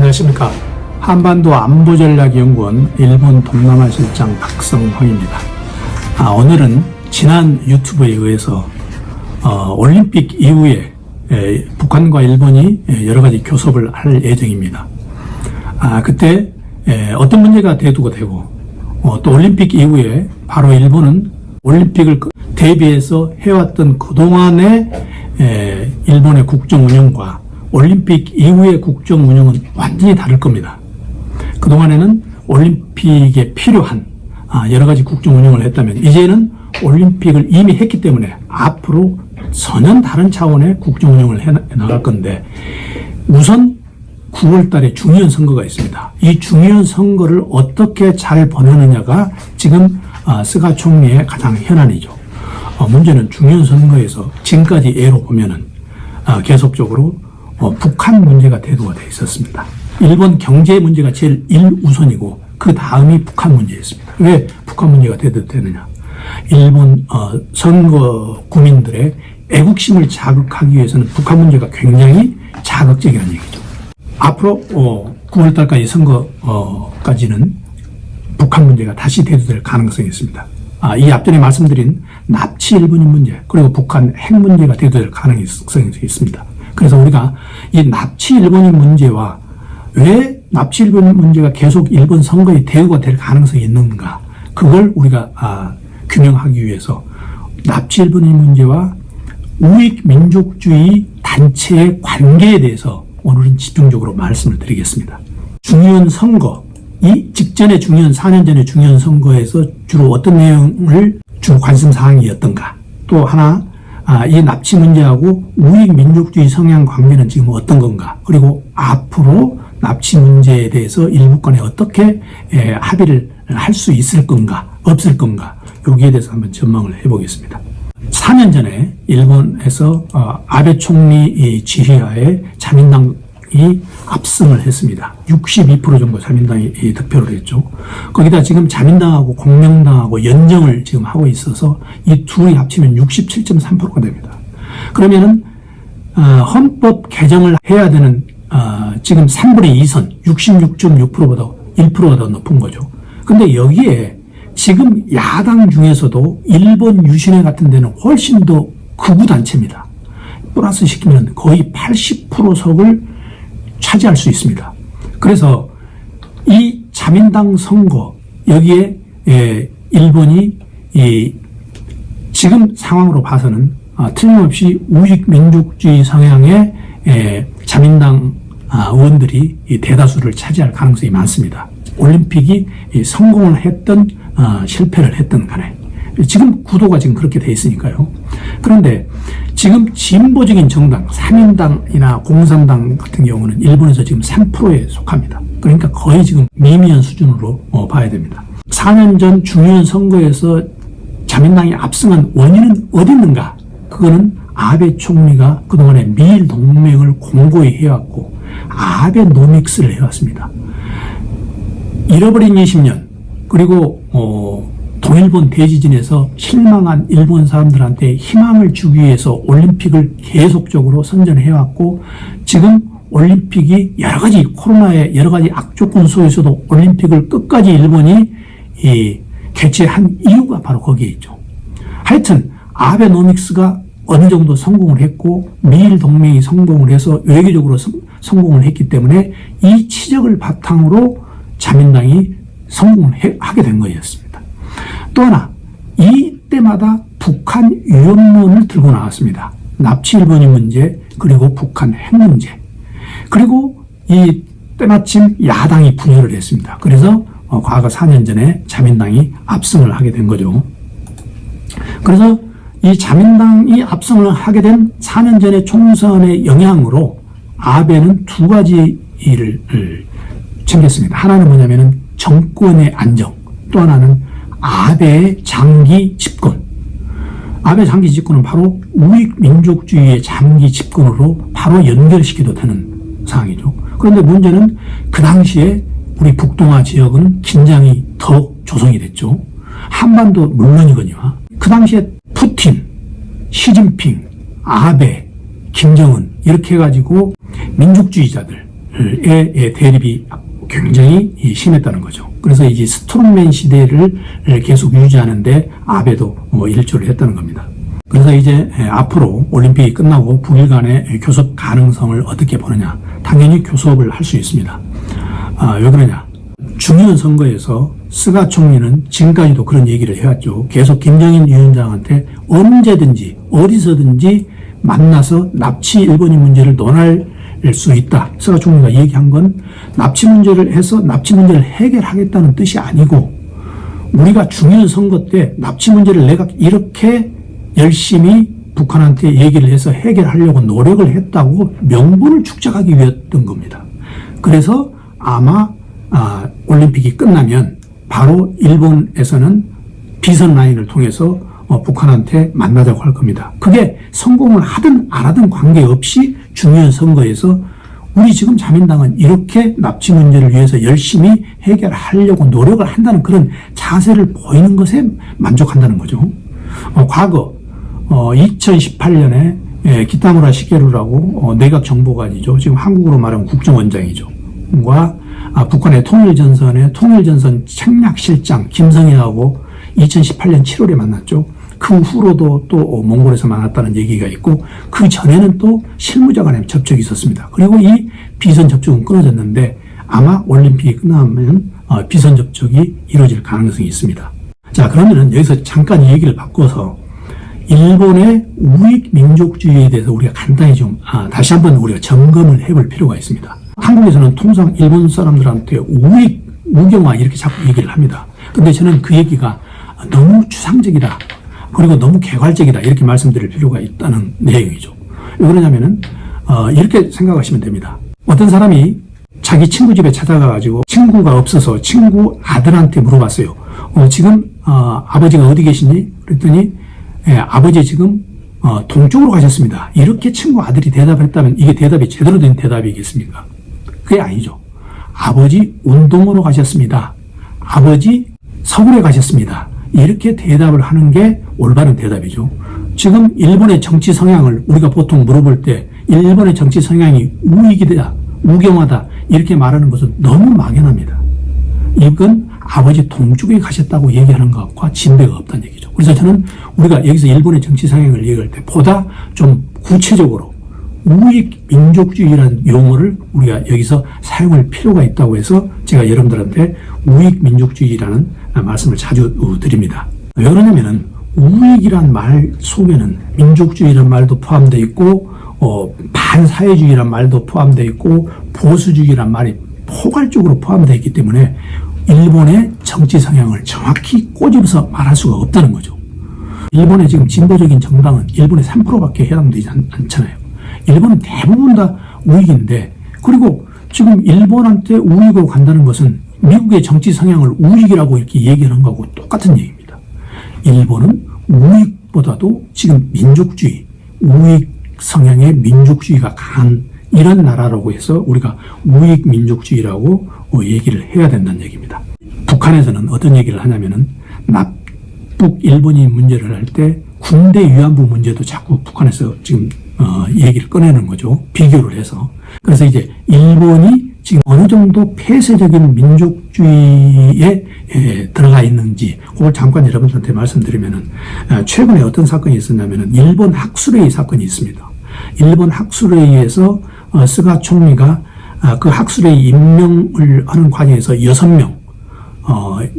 안녕하십니까. 한반도 안보전략연구원 일본 동남아실장 박성황입니다. 오늘은 지난 유튜브에 의해서 올림픽 이후에 북한과 일본이 여러 가지 교섭을 할 예정입니다. 그때 어떤 문제가 대두가 되고 또 올림픽 이후에 바로 일본은 올림픽을 대비해서 해왔던 그동안의 일본의 국정 운영과 올림픽 이후의 국정 운영은 완전히 다를 겁니다. 그동안에는 올림픽에 필요한 여러 가지 국정 운영을 했다면 이제는 올림픽을 이미 했기 때문에 앞으로 전혀 다른 차원의 국정 운영을 해 나갈 건데, 우선 9월 달에 중의원 선거가 있습니다. 이 중의원 선거를 어떻게 잘 보내느냐가 지금 스가 총리의 가장 현안이죠. 문제는 중의원 선거에서 지금까지 예로 보면은 계속적으로 북한 문제가 대두가 되어 있었습니다. 일본 경제 문제가 제일 1우선이고 그 다음이 북한 문제였습니다. 왜 북한 문제가 대두되느냐? 일본 선거 국민들의 애국심을 자극하기 위해서는 북한 문제가 굉장히 자극적이라는 얘기죠. 앞으로 9월 달까지 선거까지는 북한 문제가 다시 대두될 가능성이 있습니다. 이 앞전에 말씀드린 납치 일본인 문제 그리고 북한 핵 문제가 대두될 가능성이 있습니다. 그래서 우리가 이 납치 일본인 문제와 왜 납치 일본인 문제가 계속 일본 선거에 대두가 될 가능성이 있는가, 그걸 우리가 규명하기 위해서 납치 일본인 문제와 우익 민족주의 단체의 관계에 대해서 오늘은 집중적으로 말씀을 드리겠습니다. 중의원 선거, 이 직전의 중의원, 4년 전의 중의원 선거에서 주로 어떤 내용을 주 관심 사항이었던가, 또 하나 이 납치 문제하고 우익 민족주의 성향 관계는 지금 어떤 건가, 그리고 앞으로 납치 문제에 대해서 일부 간에 어떻게 합의를 할 수 있을 건가 없을 건가, 여기에 대해서 한번 전망을 해보겠습니다. 4년 전에 일본에서 아베 총리 지휘하에 자민당이 압승을 했습니다. 62% 정도 자민당이 득표를 했죠. 거기다 지금 자민당하고 공명당하고 연정을 지금 하고 있어서 이 둘이 합치면 67.3%가 됩니다. 그러면은 헌법 개정을 해야 되는 지금 3분의 2선 66.6%보다 1%가 더 높은 거죠. 근데 여기에 지금 야당 중에서도 일본 유신회 같은 데는 훨씬 더 극우 단체입니다. 플러스 시키면 거의 80% 석을 차지할 수 있습니다. 그래서 이 자민당 선거, 여기에 일본이 지금 상황으로 봐서는 틀림없이 우익 민족주의 성향의 자민당 의원들이 대다수를 차지할 가능성이 많습니다. 올림픽이 성공을 했던 실패를 했던 간에 지금 구도가 지금 그렇게 돼 있으니까요. 그런데 지금 진보적인 정당, 사민당이나 공산당 같은 경우는 일본에서 지금 3%에 속합니다. 그러니까 거의 지금 미미한 수준으로 봐야 됩니다. 4년 전 중의원 선거에서 자민당이 압승한 원인은 어디 있는가? 그거는 아베 총리가 그동안에 미일 동맹을 공고히 해왔고 아베노믹스를 해왔습니다. 잃어버린 20년, 그리고 동일본 대지진에서 실망한 일본 사람들한테 희망을 주기 위해서 올림픽을 계속적으로 선전해왔고, 지금 올림픽이 여러 가지 코로나의 여러 가지 악조건 속에서도 올림픽을 끝까지 일본이 개최한 이유가 바로 거기에 있죠. 하여튼 아베노믹스가 어느 정도 성공을 했고 미일 동맹이 성공을 해서 외교적으로 성공을 했기 때문에 이 치적을 바탕으로 자민당이 성공을 하게 된 거였습니다. 또 하나, 이때마다 북한 위협론을 들고 나왔습니다. 납치 일본인 문제, 그리고 북한 핵 문제, 그리고 이 때마침 야당이 분열을 했습니다. 그래서 과거 4년 전에 자민당이 압승을 하게 된 거죠. 그래서 이 자민당이 압승을 하게 된 4년 전의 총선의 영향으로 아베는 두 가지 일을 챙겼습니다. 하나는 뭐냐면은 정권의 안정, 또 하나는 아베의 장기 집권. 아베 장기 집권은 바로 우익 민족주의의 장기 집권으로 바로 연결시켜도 되는 상황이죠. 그런데 문제는 그 당시에 우리 북동아 지역은 긴장이 더 조성이 됐죠. 한반도 물론이거니와 그 당시에 푸틴, 시진핑, 아베, 김정은 이렇게 해가지고 민족주의자들, 대립이 굉장히 심했다는 거죠. 그래서 이제 스트롱맨 시대를 계속 유지하는데 아베도 일조를 했다는 겁니다. 그래서 이제 앞으로 올림픽이 끝나고 북일 간의 교섭 가능성을 어떻게 보느냐. 당연히 교섭을 할 수 있습니다. 왜 그러냐. 중요한 선거에서 스가 총리는 지금까지도 그런 얘기를 해왔죠. 계속 김정인 위원장한테 언제든지 어디서든지 만나서 납치 일본인 문제를 논할 수 있다. 스가 총리가 얘기한 건 납치 문제를 해서 납치 문제를 해결하겠다는 뜻이 아니고 우리가 중요한 선거 때 납치 문제를 내가 이렇게 열심히 북한한테 얘기를 해서 해결하려고 노력을 했다고 명분을 축적하기 위했던 겁니다. 그래서 아마 올림픽이 끝나면 바로 일본에서는 비선 라인을 통해서 북한한테 만나자고 할 겁니다. 그게 성공을 하든 안 하든 관계없이 중요한 선거에서 우리 지금 자민당은 이렇게 납치 문제를 위해서 열심히 해결하려고 노력을 한다는 그런 자세를 보이는 것에 만족한다는 거죠. 과거 2018년에 기타무라 시게루라고 내각 정보관이죠. 지금 한국으로 말하면 국정원장이죠. 과 북한의 통일전선 책략실장 김성애하고 2018년 7월에 만났죠. 그 후로도 또 몽골에서 만났다는 얘기가 있고 그 전에는 또 실무자 간의 접촉이 있었습니다. 그리고 이 비선 접촉은 끊어졌는데 아마 올림픽이 끝나면 비선 접촉이 이루어질 가능성이 있습니다. 자, 그러면은 여기서 잠깐 얘기를 바꿔서 일본의 우익 민족주의에 대해서 우리가 간단히 좀 다시 한번 우리가 점검을 해볼 필요가 있습니다. 한국에서는 통상 일본 사람들한테 우경화 이렇게 자꾸 얘기를 합니다. 근데 저는 그 얘기가 너무 추상적이다. 그리고 너무 개괄적이다. 이렇게 말씀드릴 필요가 있다는 내용이죠. 왜 그러냐면은, 이렇게 생각하시면 됩니다. 어떤 사람이 자기 친구 집에 찾아가가지고 친구가 없어서 친구 아들한테 물어봤어요. 지금, 아버지가 어디 계시니? 그랬더니, 아버지 지금, 동쪽으로 가셨습니다. 이렇게 친구 아들이 대답을 했다면 이게 대답이 제대로 된 대답이겠습니까? 그게 아니죠. 아버지 운동으로 가셨습니다. 아버지 서울에 가셨습니다. 이렇게 대답을 하는 게 올바른 대답이죠. 지금 일본의 정치 성향을 우리가 보통 물어볼 때 일본의 정치 성향이 우익이다, 우경화다 이렇게 말하는 것은 너무 막연합니다. 이건 아버지 동쪽에 가셨다고 얘기하는 것과 진배가 없다는 얘기죠. 그래서 저는 우리가 여기서 일본의 정치 성향을 얘기할 때 보다 좀 구체적으로 우익 민족주의라는 용어를 우리가 여기서 사용할 필요가 있다고 해서 제가 여러분들한테 우익 민족주의라는 말씀을 자주 드립니다. 왜 그러냐면은 우익이란 말 속에는 민족주의라는 말도 포함되어 있고 반사회주의라는 말도 포함되어 있고 보수주의라는 말이 포괄적으로 포함되어 있기 때문에 일본의 정치 성향을 정확히 꼬집어서 말할 수가 없다는 거죠. 일본의 지금 진보적인 정당은 일본의 3%밖에 해당되지 않잖아요. 일본은 대부분 다 우익인데, 그리고 지금 일본한테 우익으로 간다는 것은 미국의 정치 성향을 우익이라고 이렇게 얘기하는 거하고 똑같은 얘기입니다. 일본은 우익보다도 지금 민족주의, 우익 성향의 민족주의가 강한 이런 나라라고 해서 우리가 우익 민족주의라고 얘기를 해야 된다는 얘기입니다. 북한에서는 어떤 얘기를 하냐면은 남북 일본인 문제를 할 때 군대 위안부 문제도 자꾸 북한에서 지금 얘기를 꺼내는 거죠. 비교를 해서. 그래서 이제 일본이 지금 어느 정도 폐쇄적인 민족주의에 들어가 있는지 그걸 잠깐 여러분들한테 말씀드리면은 최근에 어떤 사건이 있었냐면은 일본 학술회의 사건이 있습니다. 일본 학술회의에서 스가 총리가 그 학술회의 임명을 하는 과정에서 6명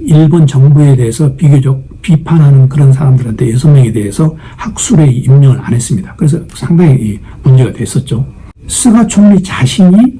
일본 정부에 대해서 비교적 비판하는 그런 사람들한테 6명에 대해서 학술회의 임명을 안 했습니다. 그래서 상당히 문제가 됐었죠. 스가 총리 자신이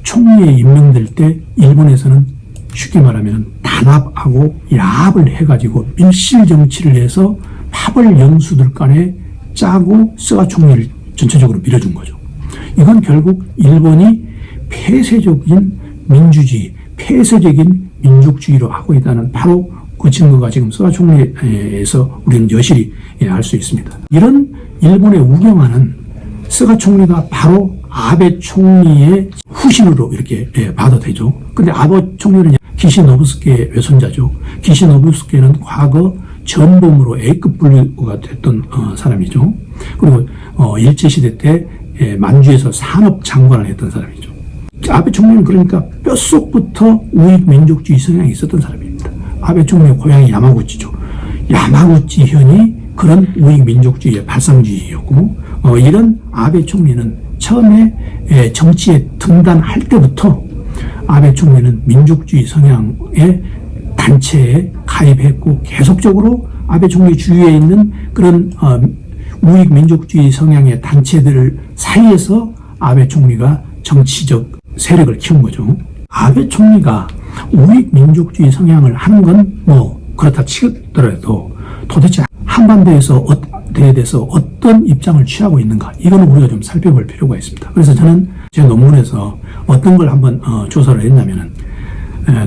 총리에 임명될 때 일본에서는 쉽게 말하면 단합하고 야합을 해가지고 밀실 정치를 해서 파벌 영수들 간에 짜고 스가 총리를 전체적으로 밀어준 거죠. 이건 결국 일본이 폐쇄적인 민주주의, 폐쇄적인 민족주의로 하고 있다는 바로 그 증거가 지금 스가 총리에서 우리는 여실히 알 수 있습니다. 이런 일본의 우경화는 스가 총리가 바로 아베 총리의 후신으로 이렇게 봐도 되죠. 근데 아베 총리는 기시노부스케의 외손자죠. 기시노부스케는 과거 전범으로 A급 분류가 됐던 사람이죠. 그리고 일제시대 때 만주에서 산업장관을 했던 사람이죠. 아베 총리는 그러니까 뼛속부터 우익 민족주의 성향이 있었던 사람입니다. 아베 총리의 고향이 야마구치죠. 야마구치현이 그런 우익 민족주의의 발상주의였고, 이런 아베 총리는 처음에 정치에 등단할 때부터 아베 총리는 민족주의 성향의 단체에 가입했고, 계속적으로 아베 총리 주위에 있는 그런 우익 민족주의 성향의 단체들 사이에서 아베 총리가 정치적 세력을 키운 거죠. 아베 총리가 우익 민족주의 성향을 하는 건 뭐 그렇다 치더라도 도대체 한반도에서 대해서 어떤 입장을 취하고 있는가, 이거는 우리가 좀 살펴볼 필요가 있습니다. 그래서 저는 제 논문에서 어떤 걸 한번 조사를 했냐면은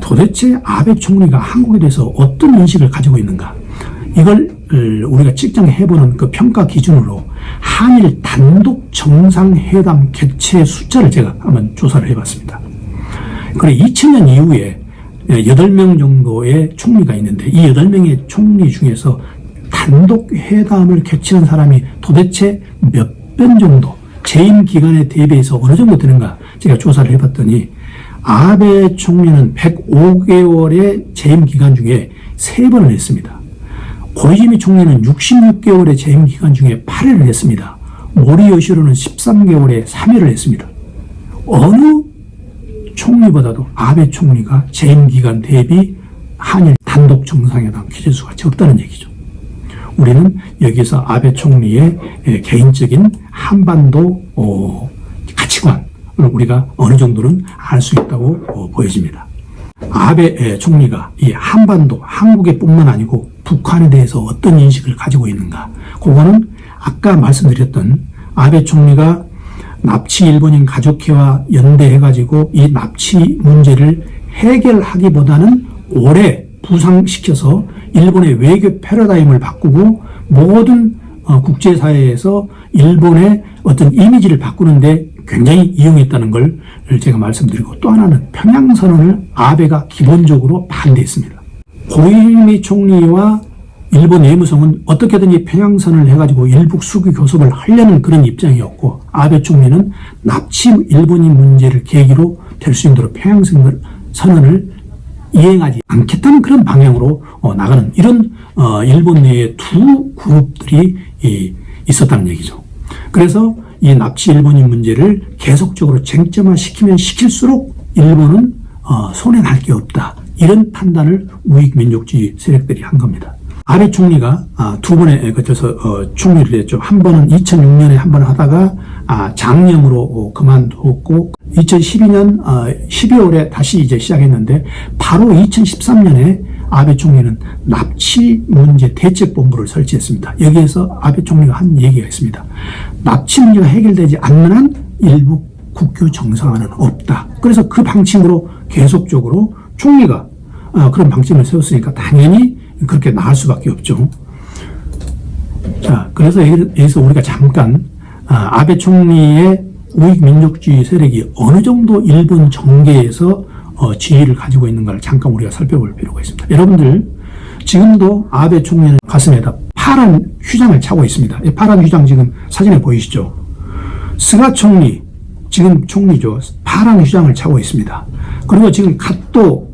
도대체 아베 총리가 한국에 대해서 어떤 인식을 가지고 있는가, 이걸 우리가 측정해보는 그 평가 기준으로 한일 단독 정상회담 개최 숫자를 제가 한번 조사를 해봤습니다. 그리고 2000년 이후에 8명 정도의 총리가 있는데, 이 8명의 총리 중에서 단독 회담을 개최한 사람이 도대체 몇 번 정도, 재임 기간에 대비해서 어느 정도 되는가 제가 조사를 해봤더니, 아베 총리는 105개월의 재임 기간 중에 3번을 했습니다. 고이즈미 총리는 66개월의 재임 기간 중에 8회를 했습니다. 모리 요시로는 13개월에 3회를 했습니다. 어느 총리보다도 아베 총리가 재임 기간 대비 한일 단독 정상회담 기재수가 적다는 얘기죠. 우리는 여기서 아베 총리의 개인적인 한반도 가치관을 우리가 어느 정도는 알 수 있다고 보여집니다. 아베 총리가 이 한반도, 한국에 뿐만 아니고 북한에 대해서 어떤 인식을 가지고 있는가, 그거는 아까 말씀드렸던 아베 총리가 납치 일본인 가족회와 연대해가지고 이 납치 문제를 해결하기보다는 오래 부상시켜서 일본의 외교 패러다임을 바꾸고 모든 국제사회에서 일본의 어떤 이미지를 바꾸는데 굉장히 이용했다는 걸 제가 말씀드리고, 또 하나는 평양선언을 아베가 기본적으로 반대했습니다. 고이즈미 총리와 일본 외무성은 어떻게든지 평양선언을 해가지고 일북 수교 교섭을 하려는 그런 입장이었고, 아베 총리는 납치 일본인 문제를 계기로 될 수 있도록 평양선언을 이행하지 않겠다는 그런 방향으로 나가는 이런 일본 내에 두 그룹들이 있었다는 얘기죠. 그래서 이 납치 일본인 문제를 계속적으로 쟁점화 시키면 시킬수록 일본은 손해날 게 없다, 이런 판단을 우익 민족주의 세력들이 한 겁니다. 아베 총리가 두 번에 거쳐서 총리를 했죠. 한 번은 2006년에 한 번 하다가 장염으로 그만뒀고, 2012년 12월에 다시 이제 시작했는데, 바로 2013년에 아베 총리는 납치 문제 대책본부를 설치했습니다. 여기에서 아베 총리가 한 얘기가 있습니다. 납치 문제가 해결되지 않는 한 일북 국교 정상화는 없다. 그래서 그 방침으로 계속적으로 총리가 그런 방침을 세웠으니까 당연히 그렇게 나을 수밖에 없죠. 자, 그래서 여기서 우리가 잠깐 아베 총리의 우익 민족주의 세력이 어느 정도 일본 정계에서 지위를 가지고 있는가를 잠깐 우리가 살펴볼 필요가 있습니다. 여러분들, 지금도 아베 총리는 가슴에다 파란 휘장을 차고 있습니다. 이 파란 휘장 지금 사진에 보이시죠? 스가 총리, 지금 총리죠. 파란 휘장을 차고 있습니다. 그리고 지금 갓도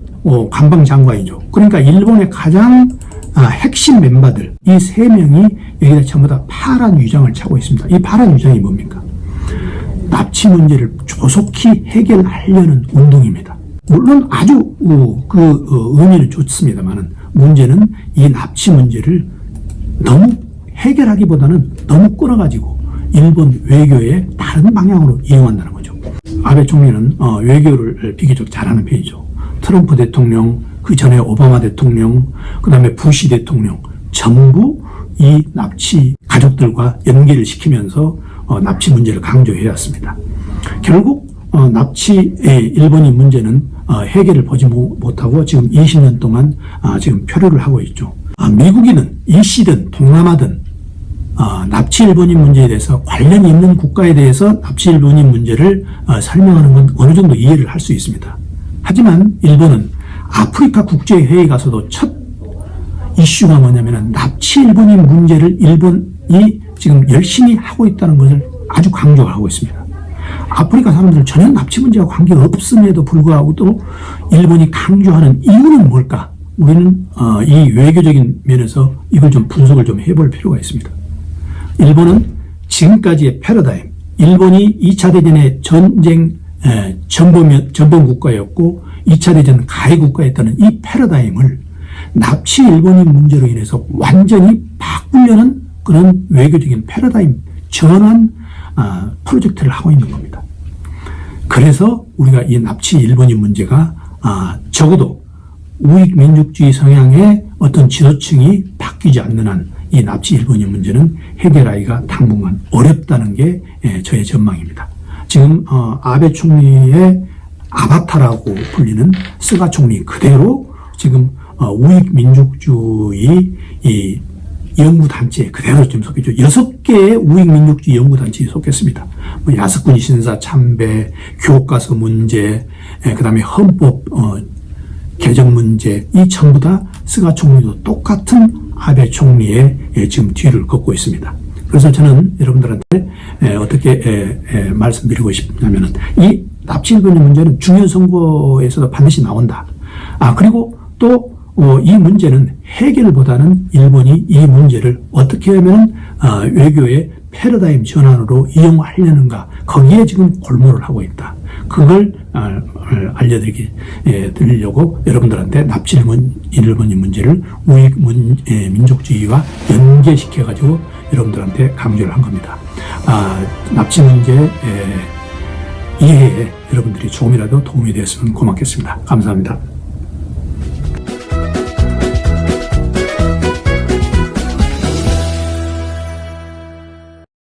관방장관이죠. 그러니까 일본의 가장 핵심 멤버들, 이 3명이 여기다 전부 다 파란 위장을 차고 있습니다. 이 파란 위장이 뭡니까? 납치 문제를 조속히 해결하려는 운동입니다. 물론 아주 의미는 좋습니다만은, 문제는 이 납치 문제를 너무 해결하기보다는 너무 끌어가지고 일본 외교의 다른 방향으로 이용한다는 거죠. 아베 총리는 외교를 비교적 잘하는 편이죠. 트럼프 대통령, 그 전에 오바마 대통령, 그 다음에 부시 대통령, 전부 이 납치 가족들과 연계를 시키면서 납치 문제를 강조해 왔습니다. 결국 납치의 일본인 문제는 해결을 보지 못하고 지금 20년 동안 지금 표류를 하고 있죠. 미국인은 일시든 동남아든 납치 일본인 문제에 대해서 관련이 있는 국가에 대해서 납치 일본인 문제를 설명하는 건 어느 정도 이해를 할 수 있습니다. 하지만 일본은 아프리카 국제회의 가서도 첫 이슈가 뭐냐면은 납치 일본인 문제를 일본이 지금 열심히 하고 있다는 것을 아주 강조하고 있습니다. 아프리카 사람들은 전혀 납치 문제와 관계가 없음에도 불구하고 또 일본이 강조하는 이유는 뭘까? 우리는 이 외교적인 면에서 이걸 좀 분석을 좀 해볼 필요가 있습니다. 일본은 지금까지의 패러다임, 일본이 2차 대전의 전쟁 전범 국가였고 2차 대전 가해 국가였다는 이 패러다임을 납치 일본인 문제로 인해서 완전히 바꾸려는 그런 외교적인 패러다임 전환 프로젝트를 하고 있는 겁니다. 그래서 우리가 이 납치 일본인 문제가 적어도 우익 민족주의 성향의 어떤 지도층이 바뀌지 않는 한 이 납치 일본인 문제는 해결하기가 당분간 어렵다는 게 저의 전망입니다. 지금 아베 총리의 아바타라고 불리는 스가 총리 그대로 지금 우익 민족주의 이 연구단체에 그대로 지금 속했죠. 6개의 우익 민족주의 연구단체에 속했습니다. 야스쿠니 신사 참배, 교과서 문제, 그 다음에 헌법 개정 문제, 이 전부 다 스가 총리도 똑같은 아베 총리의 지금 뒤를 걷고 있습니다. 그래서 저는 여러분들한테 어떻게 말씀드리고 싶냐면은 이 납치 일본인 문제는 중요한 선거에서도 반드시 나온다. 그리고 또 이 문제는 해결보다는 일본이 이 문제를 어떻게 하면 외교의 패러다임 전환으로 이용하려는가, 거기에 지금 골몰을 하고 있다. 그걸 드리려고 여러분들한테 납치 일본인 문제를 우익 민족주의와 연계시켜가지고 여러분들한테 강조를 한 겁니다. 납치 문제 이해에 여러분들이 조금이라도 도움이 되었으면 고맙겠습니다. 감사합니다.